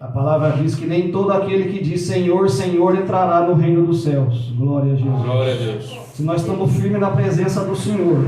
A palavra diz que nem todo aquele que diz Senhor, Senhor entrará no reino dos céus. Glória a Jesus. Glória a Deus. Se nós estamos firmes na presença do Senhor,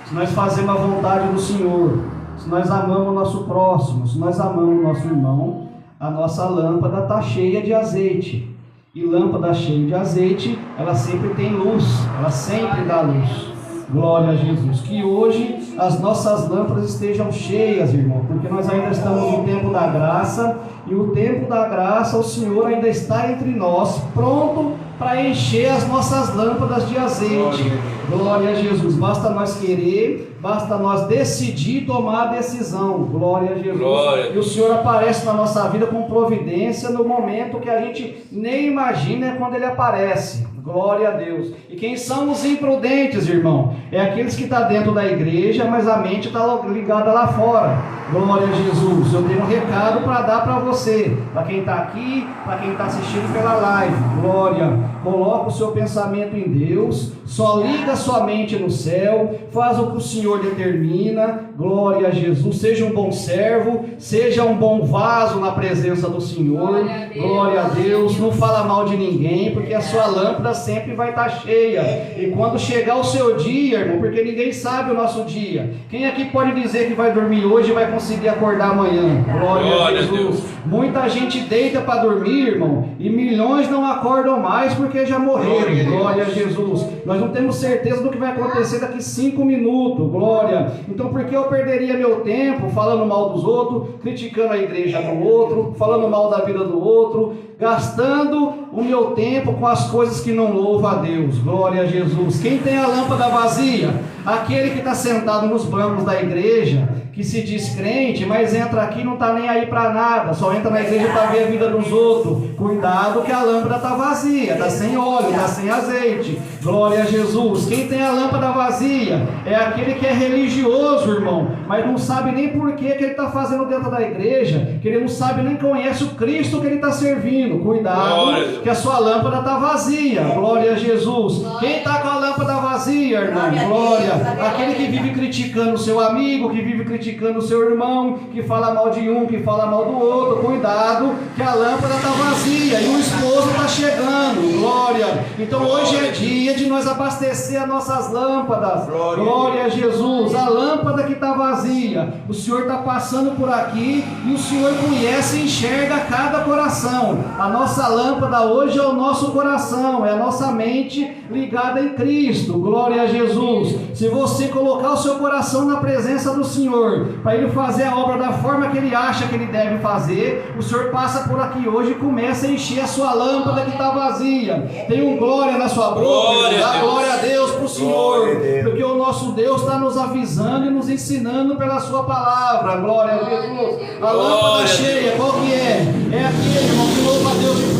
se nós fazemos a vontade do Senhor, se nós amamos o nosso próximo, se nós amamos o nosso irmão, a nossa lâmpada está cheia de azeite. E lâmpada cheia de azeite, ela sempre tem luz, ela sempre dá luz. Glória a Jesus. Que hoje as nossas lâmpadas estejam cheias, irmão, porque nós ainda estamos no tempo da graça, e o tempo da graça, o Senhor ainda está entre nós, pronto para encher as nossas lâmpadas de azeite. Glória a Jesus. Basta nós querer, basta nós decidir tomar a decisão. Glória a Jesus. Glória. E o Senhor aparece na nossa vida com providência no momento que a gente nem imagina, é quando Ele aparece. Glória a Deus. E quem são os imprudentes, irmão? É aqueles que estão dentro da igreja, mas a mente está ligada lá fora. Glória a Jesus. Eu tenho um recado para dar para você, para quem está aqui, para quem está assistindo pela live. Glória. Coloca o seu pensamento em Deus, só liga sua mente no céu, faz o que o Senhor determina. Glória a Jesus. Seja um bom servo, seja um bom vaso na presença do Senhor. Glória a Deus. Não fala mal de ninguém, porque a sua lâmpada sempre vai estar cheia. E quando chegar o seu dia, irmão, porque ninguém sabe o nosso dia. Quem aqui pode dizer que vai dormir hoje e vai conseguir acordar amanhã? Glória a Jesus. Muita gente deita para dormir, irmão, e milhões não acordam mais porque já morreram. Glória a Jesus. Nós não temos certeza do que vai acontecer daqui 5 minutos. Glória. Então por que eu perderia meu tempo falando mal dos outros, criticando a igreja do outro, falando mal da vida do outro, gastando o meu tempo com as coisas que não louvam a Deus? Glória a Jesus. Quem tem a lâmpada vazia? Aquele que está sentado nos bancos da igreja, que se diz crente, mas entra aqui e não está nem aí para nada, só entra na igreja para ver a vida dos outros. Cuidado que a lâmpada está vazia, está sem óleo, está sem azeite. Glória a Jesus. Quem tem a lâmpada vazia é aquele que é religioso, irmão, mas não sabe nem por que ele está fazendo dentro da igreja, que ele não sabe nem conhece o Cristo que ele está servindo. Cuidado que a sua lâmpada está vazia. Glória a Jesus. Quem está com a lâmpada vazia, irmão? Glória. Aquele que vive criticando o seu amigo, que vive criticando o seu irmão, que fala mal de um, que fala mal do outro. Cuidado que a lâmpada está vazia e o esposo está chegando. Glória. Então hoje é dia de nós abastecer as nossas lâmpadas. Glória a Jesus. A lâmpada que está vazia, o Senhor está passando por aqui e o Senhor conhece e enxerga cada coração. A nossa lâmpada hoje é o nosso coração, é a nossa mente ligada em Cristo. Glória a Jesus. Se você colocar o seu coração na presença do Senhor, para Ele fazer a obra da forma que Ele acha que Ele deve fazer, o Senhor passa por aqui hoje e começa a encher a sua lâmpada que está vazia. Tem um glória na sua boca, dá glória a Deus para o Senhor, porque o nosso Deus está nos avisando e nos ensinando pela sua palavra. Glória a Jesus. A lâmpada cheia, qual que é? É aquele, irmão, que louva a Deus de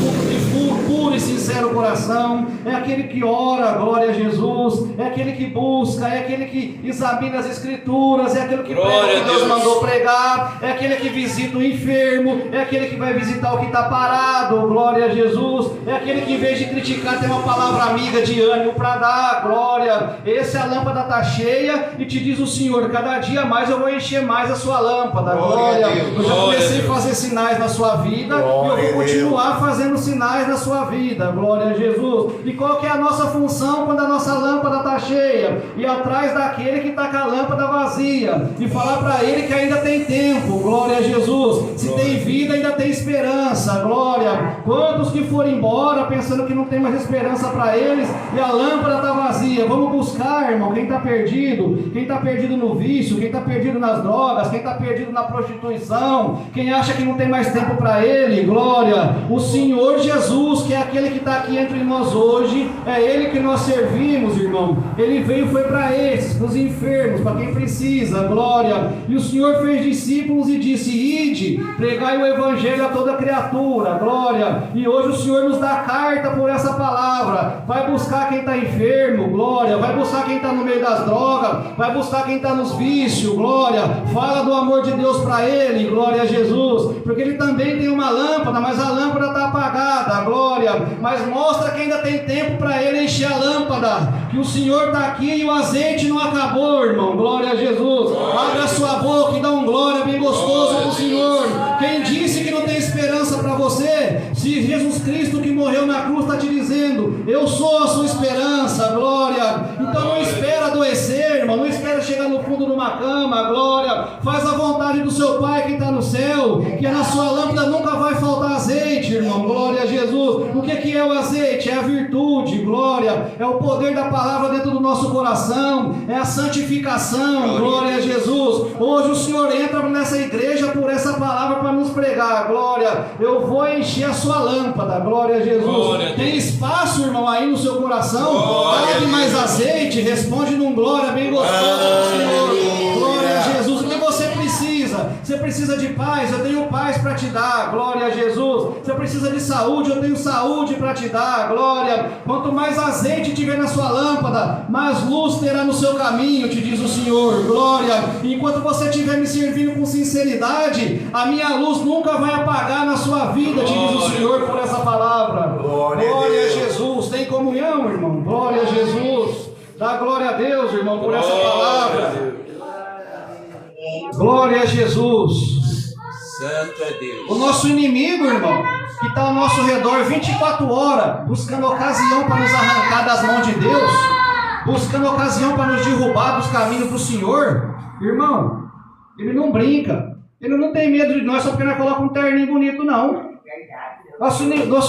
puro e sincero coração, é aquele que ora, glória a Jesus, é aquele que busca, é aquele que examina as escrituras, é aquele que prega o que Deus mandou pregar, é aquele que visita o enfermo, é aquele que vai visitar o que está parado, glória a Jesus, é aquele que em vez de criticar tem uma palavra amiga de ânimo para dar, glória. Essa a lâmpada está cheia e te diz o Senhor, cada dia mais eu vou encher mais a sua lâmpada, glória. Eu já comecei a fazer sinais na sua vida e eu vou continuar fazendo sinais na sua vida, glória a Jesus. E qual que é a nossa função quando a nossa lâmpada está cheia? Ir atrás daquele que está com a lâmpada vazia e falar para ele que ainda tem tempo, glória a Jesus. Se tem vida, ainda tem esperança, glória. Quantos que foram embora pensando que não tem mais esperança para eles e a lâmpada está vazia? Vamos buscar, irmão, quem está perdido no vício, quem está perdido nas drogas, quem está perdido na prostituição, quem acha que não tem mais tempo para ele, glória. O Senhor Jesus, que é aquele que está aqui entre nós hoje, é Ele que nós servimos, irmão. Ele veio, foi para esses, para os enfermos, para quem precisa, glória. E o Senhor fez discípulos e disse: ide, pregai o evangelho a toda criatura, glória. E hoje o Senhor nos dá carta por essa palavra. Vai buscar quem está enfermo, glória. Vai buscar quem está no meio das drogas, vai buscar quem está nos vícios, glória. Fala do amor de Deus para ele, glória a Jesus, porque ele também tem uma lâmpada, mas a lâmpada está apagada, glória. Mas mostra que ainda tem tempo para ele encher a lâmpada, que o Senhor está aqui e o azeite não acabou, irmão, glória a Jesus. Abre a sua boca e dá um glória bem gostoso para o Senhor. Quem disse que não tem esperança você, se Jesus Cristo que morreu na cruz está te dizendo, eu sou a sua esperança, glória. Então não espera adoecer, irmão, não espera chegar no fundo de uma cama, glória. Faz a vontade do seu Pai que está no céu, que na sua lâmpada nunca vai faltar azeite, irmão, glória a Jesus. O que é o azeite? É a virtude, glória, é o poder da palavra dentro do nosso coração, é a santificação, glória a Jesus. Hoje o Senhor entra nessa igreja por essa palavra para nos pregar, glória. Eu vou encher a sua lâmpada, glória a Jesus. Glória a Tem espaço, irmão, aí no seu coração? Cabe mais azeite? Responde num glória bem gostoso do Senhor. Glória a Jesus. O que você precisa? Você precisa de paz? Eu tenho paz para te dar, glória a Jesus. Você precisa de saúde? Eu tenho saúde para te dar, glória. Quanto mais azeite tiver na sua lâmpada, mais luz terá no seu caminho, te diz o Senhor, glória. Enquanto você estiver me servindo com sinceridade, a minha luz nunca vai apagar na sua vida, te diz o Senhor por essa palavra. Glória a Jesus. Tem comunhão, irmão? Glória a Jesus. Dá glória a Deus, irmão, por essa palavra. Glória a Jesus. Santo é Deus. O nosso inimigo, irmão, que está ao nosso redor 24 horas, buscando ocasião para nos arrancar das mãos de Deus, buscando ocasião para nos derrubar dos caminhos do Senhor, irmão, ele não brinca. Ele não tem medo de nós só porque nós colocamos um terninho bonito, não. Nosso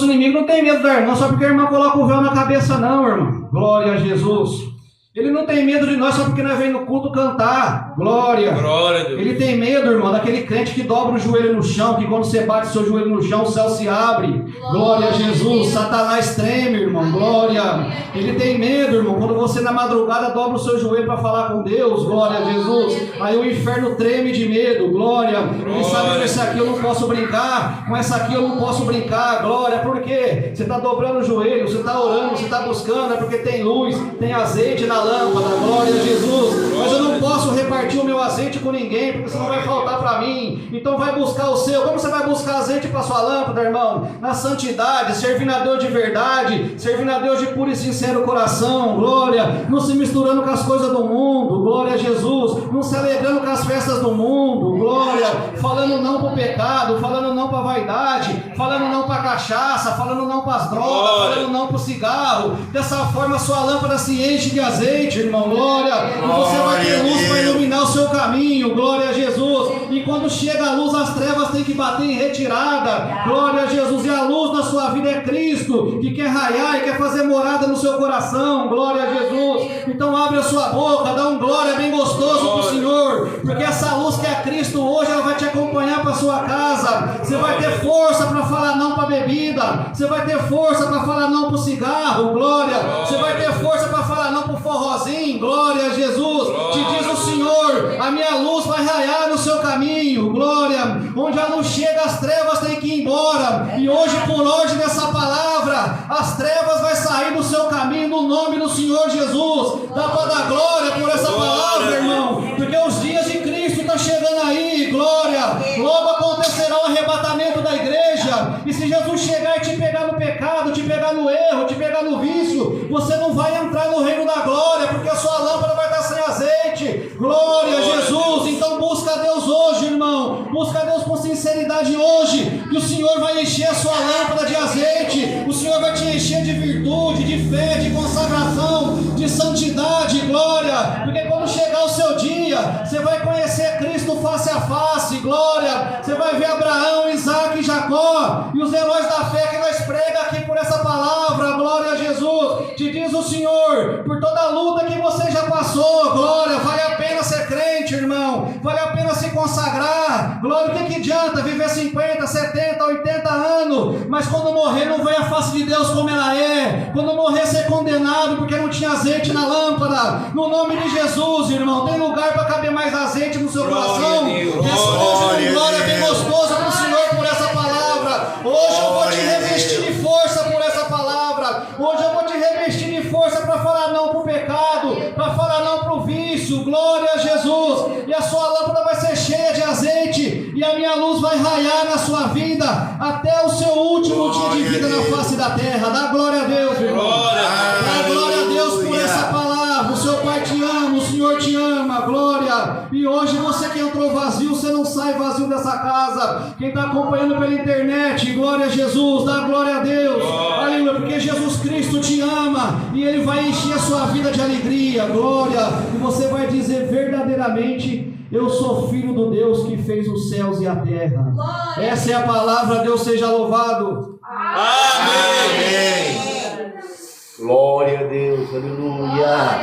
inimigo não tem medo da irmã só porque a irmã coloca o véu na cabeça, não, irmão. Glória a Jesus. Ele não tem medo de nós só porque nós vem no culto cantar. Glória. Glória a Deus. Ele tem medo, irmão, daquele crente que dobra o joelho no chão, que quando você bate o seu joelho no chão, o céu se abre. Glória a Jesus. Satanás treme, irmão. Glória. Ele tem medo, irmão, quando você na madrugada dobra o seu joelho para falar com Deus. Glória a Jesus. Aí o inferno treme de medo. Glória. Ele sabe que esse aqui eu não posso brincar, com essa aqui eu não posso brincar. Glória. Por quê? Você está dobrando o joelho, você está orando, você está buscando, é porque tem luz, tem azeite na lâmpada, glória a Jesus. Mas eu não posso repartir o meu azeite com ninguém, porque senão vai faltar para mim. Então vai buscar o seu. Como você vai buscar azeite para sua lâmpada, irmão? Na santidade, servindo a Deus de verdade, servindo a Deus de puro e sincero coração, glória. Não se misturando com as coisas do mundo, glória a Jesus. Não se alegrando com as festas do mundo, glória. Falando não para o pecado, falando não para a vaidade, falando não para a cachaça, falando não para as drogas, falando não para o cigarro. Dessa forma sua lâmpada se enche de azeite, irmão, glória. E você vai ter luz para iluminar o seu caminho, glória a Jesus. E quando chega a luz, as trevas têm que bater em retirada, glória a Jesus. E a luz da sua vida é Cristo, que quer raiar e quer fazer morada no seu coração, glória a Jesus. Então abre a sua boca, dá um glória bem gostoso para o Senhor, porque essa luz que é Cristo hoje, ela vai te acompanhar para sua casa. Você vai ter força para falar não para bebida, você vai ter força para falar não para o cigarro, glória. Você vai ter força para falar não para o forrozinho, glória a Jesus. Te diz o Senhor, a minha luz vai raiar no seu caminho, glória. Onde a luz chega, as trevas têm que ir embora. E hoje, por hoje, nessa palavra, as trevas vai sair do seu caminho no nome do Senhor Jesus. Dá para dar glória por essa palavra, irmão, porque os dias de Cristo estão chegando aí, glória. Logo acontecerá o arrebatamento da igreja. E se Jesus chegar e te pegar no pecado, te pegar no erro, te pegar no vício, você não vai entrar no reino da glória, porque a sua lâmpada vai estar sem azeite. Glória a Jesus. Então busca a Deus hoje, irmão. Busca a Deus com sinceridade hoje, que o Senhor vai encher a sua lâmpada de azeite. O Senhor vai te encher de virtude, de fé, de consagração, de santidade, glória. Porque quando chegar o seu dia, você vai conhecer Cristo face a face, glória. Você vai ver Abraão, Isaac e Jacó, e os heróis da fé que nós pregamos aqui por essa palavra, glória a Jesus. Te diz o Senhor, por toda a luta que você já passou, glória, vale a pena ser crente, irmão, vale a pena se consagrar, glória. O que adianta viver 50, 70, 80 anos, mas quando morrer não vê a face de Deus como ela é, quando morrer ser condenado porque não tinha azeite na lâmpada. No nome de Jesus, irmão, tem lugar para caber mais azeite no seu coração. Responde glória bem gostosa para o Senhor por essa palavra. Hoje eu vou te revestir de força por essa palavra. Hoje eu vou te revestir de força para falar não para o pecado, para falar não para o vício, glória a Jesus. E a sua lâmpada vai ser cheia de azeite, e a minha luz vai raiar na sua vida até o seu último dia de vida na face da terra. Dá glória a Deus, irmão. Dá glória a Deus por essa palavra. O seu Pai te ama, o Senhor te ama, glória. E hoje você que entrou vazio, você não sai vazio dessa casa. Quem está acompanhando pela internet, glória a Jesus, dá glória a Deus, aleluia, porque Jesus Cristo te ama e Ele vai encher a sua vida de alegria, glória. E você vai dizer verdadeiramente: eu sou filho do Deus que fez os céus e a terra. Essa é a palavra, Deus seja louvado. Amém. Glória a Deus, aleluia.